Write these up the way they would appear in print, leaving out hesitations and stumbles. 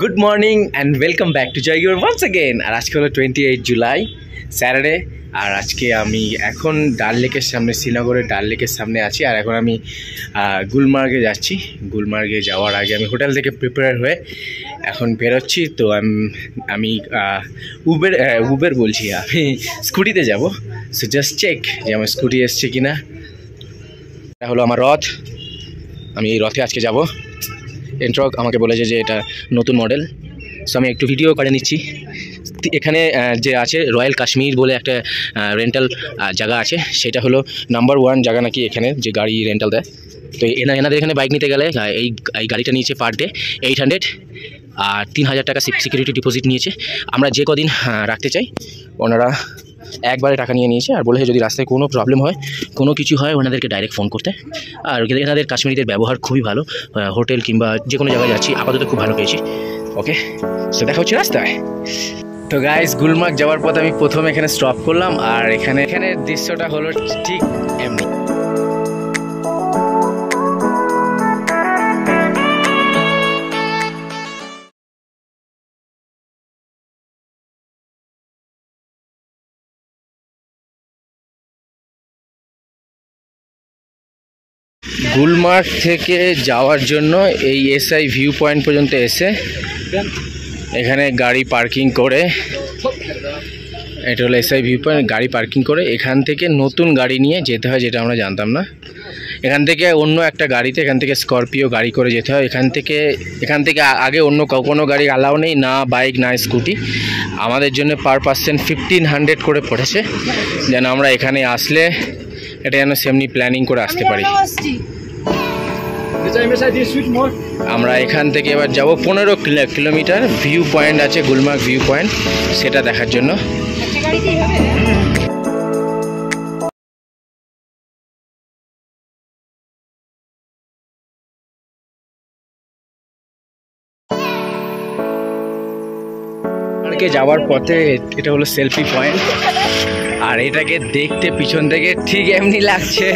Good morning and welcome back to Joyguru once again. আর আজকে হলো 28 জুলাই স্যাটারডে। আর আজকে আমি এখন ডাল লেকের সামনে, শ্রীনগরের ডাল লেকের সামনে আছি। আর এখন আমি গুলমার্গে যাচ্ছি। গুলমার্গে যাওয়ার আগে আমি হোটেল থেকে প্রিপেয়ার হয়ে এখন বেরোচ্ছি। তো আমি উবের বলছি, আমি স্কুটিতে যাব। সো জাস্ট চেক যে আমার স্কুটি এসছে কিনা। এটা হলো আমার রথ, আমি এই রথে আজকে যাব। এন্ট্রক আমাকে বলেছে যে এটা নতুন মডেল, সো আমি একটু ভিডিও করে নিচ্ছি। এখানে যে আছে রয়্যাল কাশ্মীর বলে একটা রেন্টাল জায়গা আছে, সেটা হলো নাম্বার 1 জায়গা নাকি এখানে, যে গাড়ি রেন্টাল দেয়। তো এনাদের এখানে বাইক নিতে গেলে এই গাড়িটা নিয়েছে পার ডে 800, আর 3000 টাকা সিকিউরিটি ডিপোজিট নিয়েছে। আমরা যে কদিন রাখতে চাই ওনারা একবারে টাকা নিয়ে নিয়েছে, আর বলেছে যদি রাস্তায় কোনো প্রবলেম হয়, কোনো কিছু হয়, ওনাদেরকে ডাইরেক্ট ফোন করতে। আর এনাদের কাশ্মীরিদের ব্যবহার খুবই ভালো, হোটেল কিংবা যে কোনো জায়গায় যাচ্ছি আপাতত খুব ভালো পেয়েছি। ওকে, তো দেখা হচ্ছে রাস্তায়। তো গাইস, গুলমার্গ যাওয়ার পথে আমি প্রথম এখানে স্টপ করলাম। আর এখানে দৃশ্যটা হলো ঠিক এমনি। গুলমার্গ থেকে যাওয়ার জন্য এই এসআই ভিউ পয়েন্ট পর্যন্ত এসে এখানে গাড়ি পার্কিং করে, এটা হলো এসআই ভিউ পয়েন্ট, গাড়ি পার্কিং করে এখান থেকে নতুন গাড়ি নিয়ে যেতে হয়, যেটা আমরা জানতাম না। এখান থেকে অন্য একটা গাড়িতে, এখান থেকে স্করপিও গাড়ি করে যেতে হয়। এখান থেকে আগে অন্য কোনো গাড়ি অ্যালাউ নেই, না বাইক না স্কুটি। আমাদের জন্য পার পার্সন 1500 করে পড়েছে, যেন আমরা এখানে আসলে এটা যেন সেমনি প্ল্যানিং করে আসতে পারি। আমরা এখান থেকে এবার যাব 15 কিলোমিটার। ভিউ পয়েন্ট আছে গুলমার্গ ভিউ পয়েন্ট, সেটা দেখার জন্য। যাওয়ার পথে এটা হলো সেলফি পয়েন্ট, আর এটাকে দেখতে পিছন থেকে ঠিক এমনি লাগছে।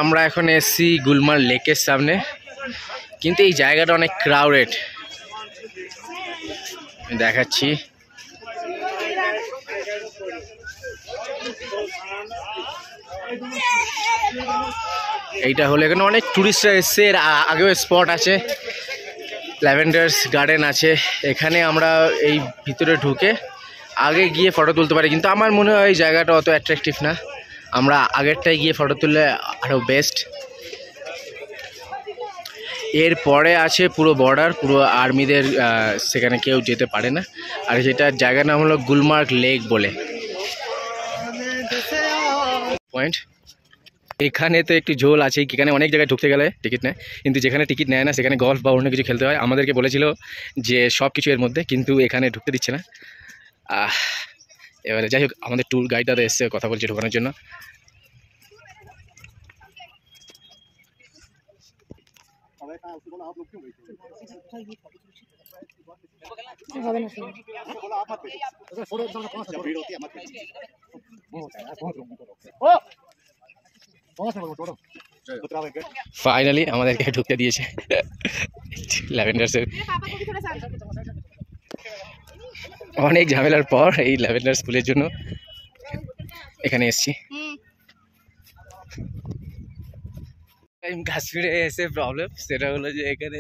আমরা এখন এসছি গুলমার্গ লেকের সামনে, কিন্তু এই জায়গাটা অনেক ক্রাউডেড। দেখাচ্ছি, এইটা হলো এখানে অনেক টুরিস্টরা এসছে। এর আগেও স্পট আছে, ল্যাভেন্ডার্স গার্ডেন আছে। এখানে আমরা এই ভিতরে ঢুকে আগে গিয়ে ফটো তুলতে পারি, কিন্তু আমার মনে হয় এই জায়গাটা অত অ্যাট্রাকটিভ না। আমরা আগেরটায় গিয়ে ফটো তুললে আরও বেস্ট। এরপরে আছে পুরো বর্ডার, পুরো আর্মিদের, সেখানে কেউ যেতে পারে না। আর যেটার জায়গার নাম হলো গুলমার্গ লেক বলে পয়েন্ট। এখানে তো একটু ঝোল আছে, এখানে অনেক জায়গায় ঢুকতে গেলে টিকিট নেয়, কিন্তু যেখানে টিকিট নেয় না সেখানে গল্ফ বা অন্য কিছু খেলতে হয়। আমাদেরকে বলেছিল যে সব কিছু এর মধ্যে, কিন্তু এখানে ঢুকতে দিচ্ছে না। এবারে যাই হোক, আমাদের ট্যুর গাইডটা এসছে, কথা বলছে ঢোকানোর জন্য। ফাইনালি আমাদেরকে ঢুকতে দিয়েছে ল্যাভেন্ডার্সের। অনেক ঝামেলার পর এই ল্যাভেন্ডার স্কুলের জন্য এখানে এসছি। কাশ্মীরে এসে প্রবলেম সেটা হলো যে এখানে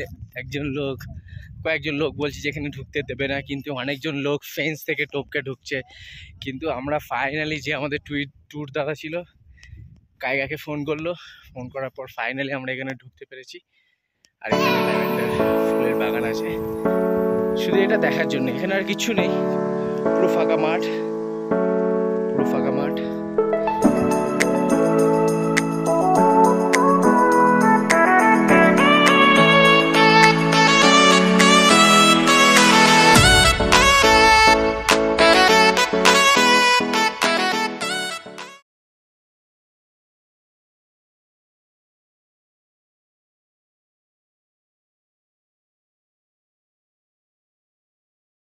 কয়েকজন লোক বলছে যে এখানে ঢুকতে দেবে না, কিন্তু অনেকজন লোক ফেন্স থেকে টপকে ঢুকছে। কিন্তু আমরা ফাইনালি, যে আমাদের ট্যুর দাদা ছিল, কায়গাকে ফোন করার পর ফাইনালি আমরা এখানে ঢুকতে পেরেছি। আর এখানে ল্যাভেন্ডার ফুলের বাগান আছে, শুধু এটা দেখার জন্য। এখানে আর কিছু নেই, পুরো ফাঁকা মাঠ। পুরো ফাঁকা মাঠ।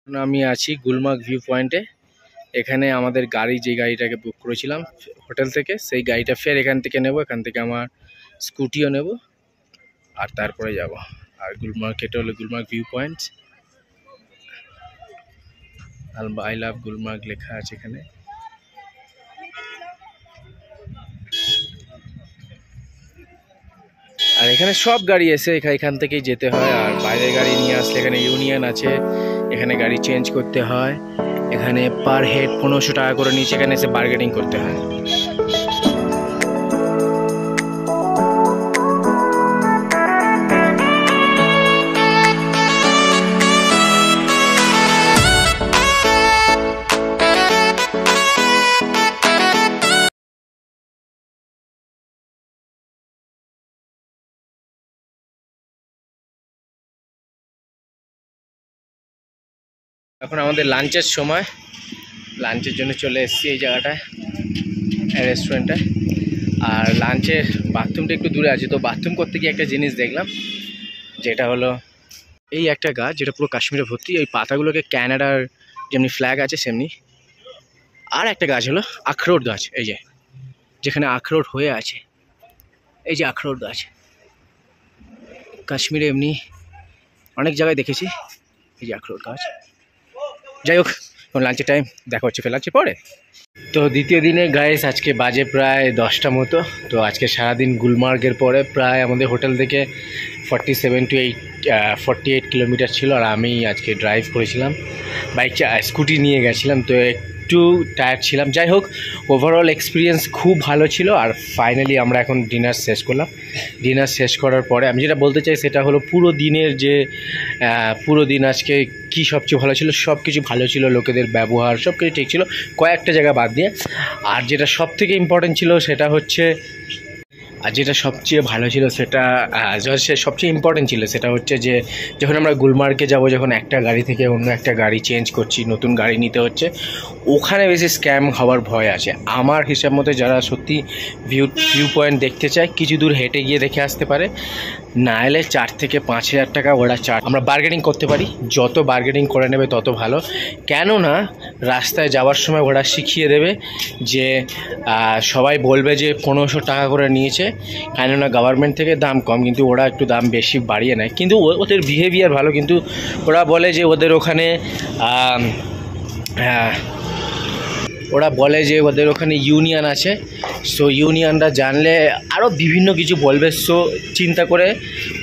আমি আছি গুলমার্গ ভিউ পয়েন্টে। এখানে আমাদের গাড়ি, যে গাড়িটাকে বুক করেছিলাম হোটেল থেকে, সেই গাড়িটা ফের এখান থেকে নেব। এখান থেকে আমার স্কুটিও নেব, আর তারপরে যাব। আর গুলমার্গ, এটা হলো Gulmarg view point. I love Gulmarg লেখা আছে এখানে। আর এখানে সব গাড়ি এসে এখান থেকেই যেতে হয়। আর বাইরের গাড়ি নিয়ে আসলে এখানে ইউনিয়ন আছে, এখানে গাড়ি চেঞ্জ করতে হয়। এখানে পার হেড 1500 টাকা করে নিচে, এখানে এসে বার্গেনিং করতে হয়। এখন আমাদের লাঞ্চের সময়, লাঞ্চের জন্য চলে এসেছি এই জায়গাটায়, রেস্টুরেন্টে। আর লাঞ্চের বাথরুমটা একটু দূরে আছে, তো বাথরুম করতে গিয়ে একটা জিনিস দেখলাম, যেটা হলো এই একটা গাছ, যেটা পুরো কাশ্মীরে ভর্তি। ওই পাতাগুলোকে ক্যানাডার যেমনি ফ্ল্যাগ আছে সেমনি। আর একটা গাছ হলো আখরোট গাছ, এই যে যেখানে আখরোট হয়ে আছে, এই যে আখরোট গাছ। কাশ্মীরে এমনি অনেক জায়গায় দেখেছি এই যে আখরোট গাছ। যাই হোক, লাঞ্চের টাইম দেখা হচ্ছে ফের লাঞ্চের পরে। তো দ্বিতীয় দিনে গাইস, আজকে বাজে প্রায় 10টা মতো। তো আজকে সারাদিন গুলমার্গের পরে প্রায় আমাদের হোটেল থেকে 48 কিলোমিটার ছিল। আর আমি আজকে ড্রাইভ করেছিলাম, স্কুটি নিয়ে গেছিলাম, তো একটু টায়ার্ড ছিলাম। যাই হোক, ওভারঅল এক্সপিরিয়েন্স খুব ভালো ছিল। আর ফাইনালি আমরা এখন ডিনার শেষ করলাম। ডিনার শেষ করার পরে আমি যেটা বলতে চাই সেটা হলো পুরো দিনের যে পুরো দিন আজকে কি সবচেয়ে ভালো ছিল, সব কিছু ভালো ছিল, লোকেদের ব্যবহার সব কিছু ঠিক ছিল, কয়েকটা জায়গা বাদ দিয়ে। আর যেটা সব থেকে ইম্পর্টেন্ট ছিল সেটা হচ্ছে, আর যেটা সবচেয়ে ভালো ছিল সেটা সবচেয়ে ইম্পর্টেন্ট ছিল সেটা হচ্ছে যে যখন আমরা গুলমার্গে যাব, যখন একটা গাড়ি থেকে অন্য একটা গাড়ি চেঞ্জ করছি, নতুন গাড়ি নিতে হচ্ছে, ওখানে বেশি স্ক্যাম হওয়ার ভয় আছে। আমার হিসাব মতো যারা সত্যি ভিউ পয়েন্ট দেখতে চায়, কিছু দূর হেঁটে গিয়ে দেখে আসতে পারে। না এলে 4 থেকে 5,000 টাকা ওরা আমরা বার্গেনিং করতে পারি, যত বার্গেনিং করে নেবে তত ভালো। কেননা রাস্তায় যাওয়ার সময় ওরা শিখিয়ে দেবে যে সবাই বলবে যে 1500 টাকা করে নিয়েছে, কেননা গভর্নমেন্ট থেকে দাম কম, কিন্তু ওরা একটু দাম বেশি বাড়িয়ে নেয়। কিন্তু ওদের বিহেভিয়ার ভালো, কিন্তু ওরা বলে যে ওদের ওখানে ইউনিয়ন আছে। সো ইউনিয়নরা জানলে আরও বিভিন্ন কিছু বলবে, সো চিন্তা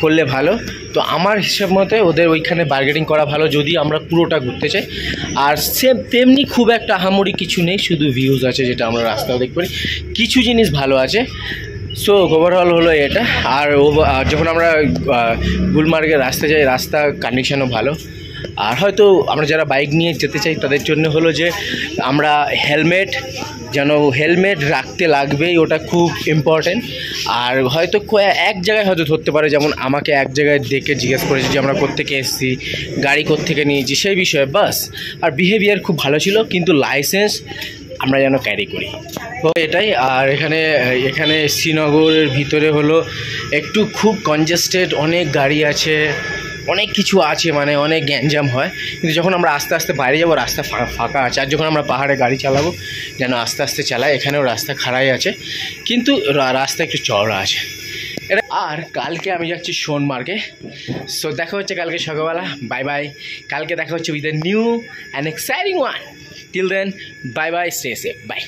করলে ভালো। তো আমার হিসাব মতে ওদের ওইখানে বার্গেনিং করা ভালো, যদি আমরা পুরোটা ঘুরতে চাই। আর তেমনি খুব একটা আহামরি কিছু নেই, শুধু ভিউজ আছে, যেটা আমরা রাস্তাও দেখতে পারি। কিছু জিনিস ভালো আছে। সো ওভারঅল হলো এটা। আর যখন আমরা গুলমার্গের রাস্তা যাই, রাস্তা কন্ডিশনও ভালো। আর হয়তো আমরা যারা বাইক নিয়ে যেতে চাই তাদের জন্য হলো যে আমরা হেলমেট রাখতে লাগবেই, ওটা খুব ইম্পর্টেন্ট। আর হয়তো এক জায়গায় হয়তো ধরতে পারে, যেমন আমাকে এক জায়গায় দেখে জিজ্ঞেস করেছে যে আমরা কোত্থেকে এসেছি, গাড়ি কোত্থেকে নিয়েছি, সেই বিষয়ে বাস। আর বিহেভিয়ার খুব ভালো ছিল, কিন্তু লাইসেন্স আমরা যেন ক্যারি করি, তো এটাই। আর এখানে শ্রীনগরের ভিতরে হলো একটু খুব কনজেস্টেড, অনেক গাড়ি আছে, অনেক কিছু আছে, মানে অনেক গ্যাঞ্জাম হয়। কিন্তু যখন আমরা আস্তে আস্তে বাইরে যাবো, রাস্তা ফাঁকা আছে। আর যখন আমরা পাহাড়ে গাড়ি চালাবো, যেন আস্তে আস্তে চালাই। এখানেও রাস্তা খাড়াই আছে, কিন্তু রাস্তা একটু চওড়া আছে। আর কালকে আমি যাচ্ছি সোনমার্গে। সো দেখা হচ্ছে কালকে সকালবেলা। Bye bye. কালকে দেখা হচ্ছে with a new and exciting one. Till then, bye bye, stay safe, by.